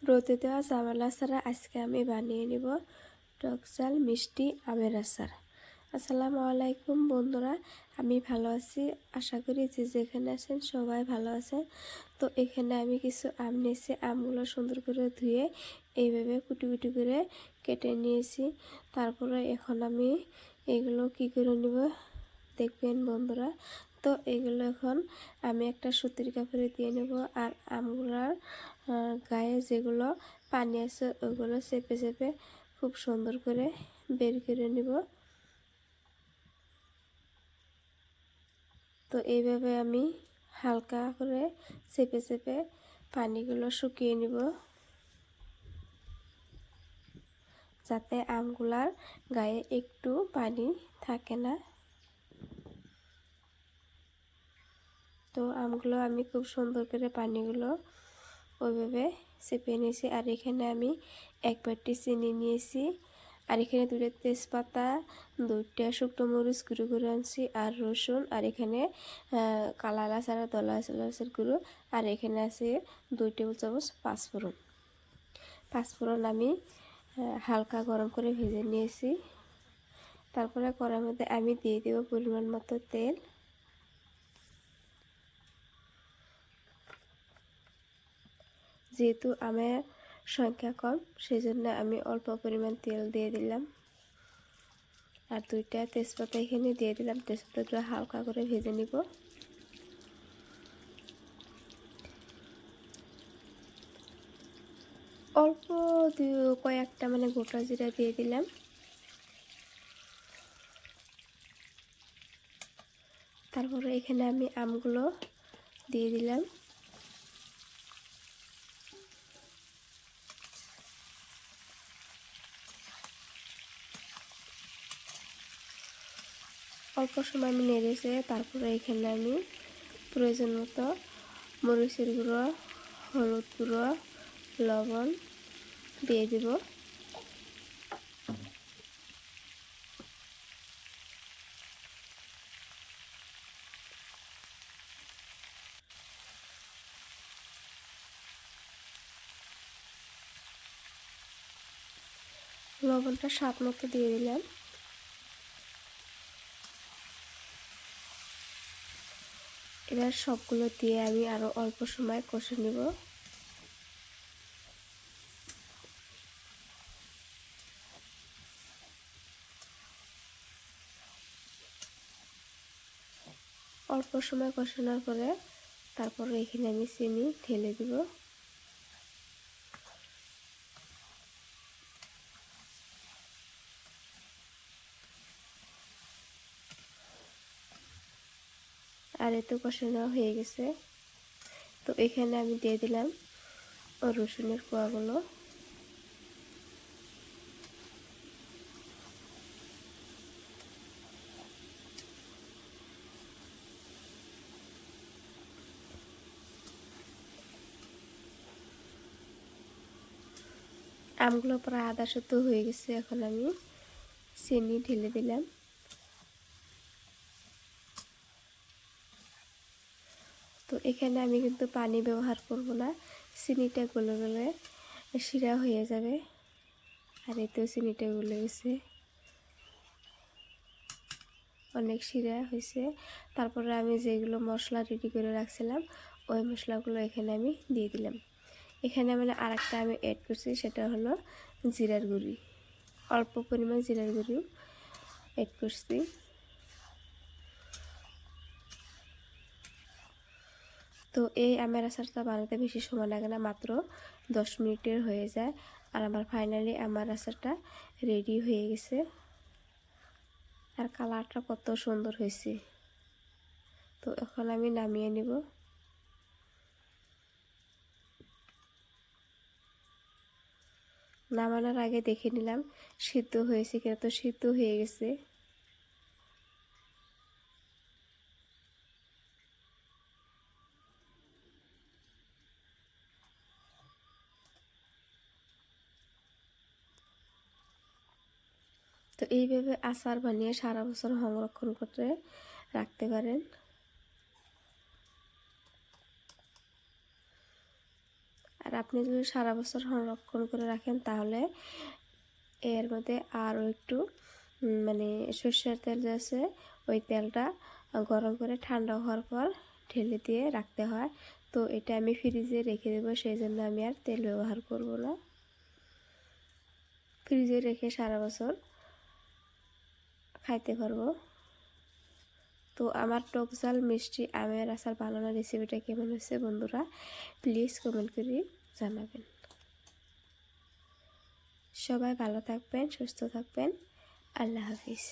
রোদে দেওয়া জামের আচার আজকে আমি বানিয়ে নিব টক ঝাল মিষ্টি আমের আচার। আসসালামু আলাইকুম বন্ধুরা, আমি ভালো আছি। আশা করি যে যেখানে আছেন সবাই ভালো আছেন। তো এখানে আমি কিছু আম নিয়েছি, আমগুলো সুন্দর করে ধুয়ে এইভাবে কুটি কুটি করে কেটে নিয়েছি। তারপরে এখন আমি এগুলো কি করে নিব দেখবেন বন্ধুরা। তো এগুলো এখন আমি একটা সুতির কাপড়ে দিয়ে নেব, আর আমগুলার গায়ে যেগুলো পানি আছে ওগুলো চেপে চেপে খুব সুন্দর করে বের করে নিব। তো এইভাবে আমি হালকা করে চেপে চেপে পানিগুলো শুকিয়ে নিব, যাতে আমগুলার গায়ে একটু পানি থাকে না। তো আমগুলো আমি খুব সুন্দর করে পানিগুলো ওইভাবে চেপে নিয়েছি। আর এখানে আমি এক বাটি চিনি নিয়েছি, আর এখানে দুটো তেজপাতা, দুইটা শুকনো মরিচ গুঁড়ো করে আনছি, আর রসুন, আর এখানে কালা এলাচ আর দলা এলাচের গুঁড়ো, আর এখানে আছে 2 টেবিল চামচ পাঁচফোড়ন। পাঁচফোড়ন আমি হালকা গরম করে ভেজে নিয়েছি। তারপরে কড়াইয়ের মধ্যে আমি দিয়ে দেব পরিমাণ মতো তেল। যেহেতু আমার সংখ্যা কম সেজন্য আমি অল্প পরিমাণ তেল দিয়ে দিলাম, আর 2টা তেজপাতা এখানে দিয়ে দিলাম। তেজপাতাটা হালকা করে ভেজে নিব। অল্প কয়েকটা গোটা জিরা দিয়ে দিলাম। তারপরে এখানে আমি আমগুলো দিয়ে দিলাম। অল্প সময় আমি নেড়েছে, তারপরে এখানে আমি প্রয়োজন মতো মরিচের গুঁড়ো, হলুদ গুঁড়ো, লবণ দিয়ে দেব। লবণটা স্বাদ মতো দিয়ে দিলাম। এবার সবগুলো দিয়ে আমি আরো অল্প সময় কষে নেব। অল্প সময় কষানোর পরে তারপরে এখানে আমি চিনি ঢেলে দিব। আর এত কষানো হয়ে গেছে। তো এখানে আমি দিয়ে দিলাম রসুনের কোয়াগুলো। আমগুলো প্রায় আধা সেদ্ধ হয়ে গেছে, এখন আমি চিনি ঢেলে দিলাম। তো এখানে আমি কিন্তু পানি ব্যবহার করব না, চিনিটা গলে গেলে শিরা হয়ে যাবে। আর এতেও চিনিটা গলে গেছে, অনেক শিরা হয়েছে। তারপরে আমি যেগুলো মশলা রেডি করে রাখছিলাম ওই মশলাগুলো এখানে আমি দিয়ে দিলাম। এখানে আরেকটা আমি অ্যাড করছি, সেটা হলো জিরার গুঁড়ি। অল্প পরিমাণ জিরার গুঁড়ি অ্যাড করছি। তো এই আমের আচারটা বানাতে বেশি সময় লাগে না, মাত্র 10 মিনিটের হয়ে যায়। আর আমার ফাইনালি আমার আচারটা রেডি হয়ে গেছে। আর কালারটা কত সুন্দর হয়েছে। তো এখন আমি নামিয়ে নিব। নামানোর আগে দেখে নিলাম সিদ্ধ হয়েছে কিনা। তো সিদ্ধ হয়ে গেছে। তো এইভাবে আচার বানিয়ে সারা বছর সংরক্ষণ করে রাখতে পারেন। আর আপনি যদি সারা বছর সংরক্ষণ করে রাখেন তাহলে এর মধ্যে আরও একটু মানে সর্ষের তেল যে আছে ওই তেলটা গরম করে ঠান্ডা হওয়ার পর ঢেলে দিয়ে রাখতে হয়। তো এটা আমি ফ্রিজে রেখে দেবো, সেই জন্য আমি আর তেল ব্যবহার করব না। ফ্রিজে রেখে সারা বছর খাইতে পারবো। তো আমার টক ঝাল মিষ্টি আমের আচার বানানোর রেসিপিটা কেমন হয়েছে বন্ধুরা প্লিজ কমেন্ট করে জানাবেন। সবাই ভালো থাকবেন, সুস্থ থাকবেন। আল্লাহ হাফিজ।